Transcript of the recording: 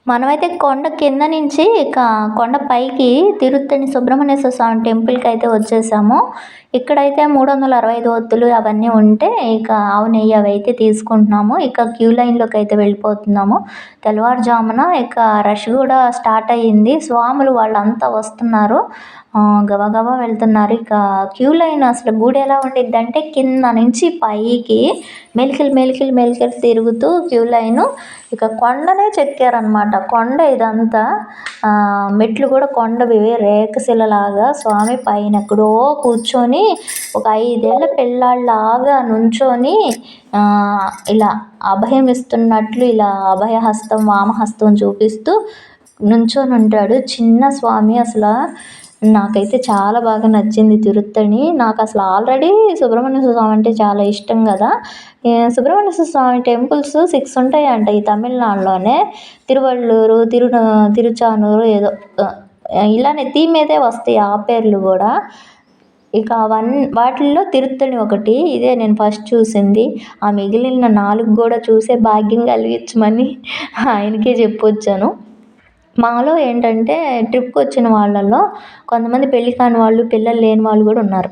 మనమైతే కొండ కింద నుంచి ఇక కొండ పైకి తిరుత్తణి సుబ్రహ్మణ్యేశ్వర స్వామి టెంపుల్‌కి అయితే వచ్చేసాము. ఇక్కడైతే 365 ఒత్తులు అవన్నీ ఉంటే ఇక ఆవు నెయ్యి అవైతే తీసుకుంటున్నాము. ఇక క్యూ లైన్‌లోకి అయితే వెళ్ళిపోతున్నాము. తెల్లవారుజామున ఇక రష్ కూడా స్టార్ట్ అయ్యింది. స్వాములు వాళ్ళంతా వస్తున్నారు. గబగబా వెళ్తున్నారు. ఇక క్యూ లైన్ అసలు గుడి ఎలా ఉండిద్దంటే కింద నుంచి పైకి మెలికలు తిరుగుతూ క్యూ లైను. ఇక కొండనే చెక్కారనమాట. కొండ ఇదంతా మెట్లు కూడా కొండవి రేఖశిలలాగా స్వామి పైన ఎక్కడో కూర్చొని ఒక 5 ఏళ్ల పిల్లాడిలాగా నుంచొని ఇలా అభయం ఇస్తున్నట్లు ఇలా అభయహస్తం వామహస్తం చూపిస్తూ నుంచొని ఉంటాడు. చిన్న స్వామి అసలు నాకైతే చాలా బాగా నచ్చింది తిరుత్తణి. నాకు అసలు ఆల్రెడీ సుబ్రహ్మణ్యేశ్వర స్వామి అంటే చాలా ఇష్టం కదా. సుబ్రహ్మణ్యేశ్వర స్వామి టెంపుల్స్ 6 ఉంటాయంట ఈ తమిళనాడులోనే. తిరువళ్ళూరు, తిరుచానూరు ఏదో ఇలానే థీమ్ మీదే వస్తాయి ఆ పేర్లు కూడా. ఇక వాటిల్లో తిరుత్తణి ఒకటి. ఇదే నేను ఫస్ట్ చూసింది. ఆ మిగిలిన 4 కూడా చూసే భాగ్యం కలిగించమని ఆయనకే చెప్పొచ్చాను. మాలో ఏంటంటే ట్రిప్‌కి వచ్చిన వాళ్ళలో కొంతమంది పెళ్లి కాని వాళ్ళు, పిల్లలు లేని వాళ్ళు కూడా ఉన్నారు.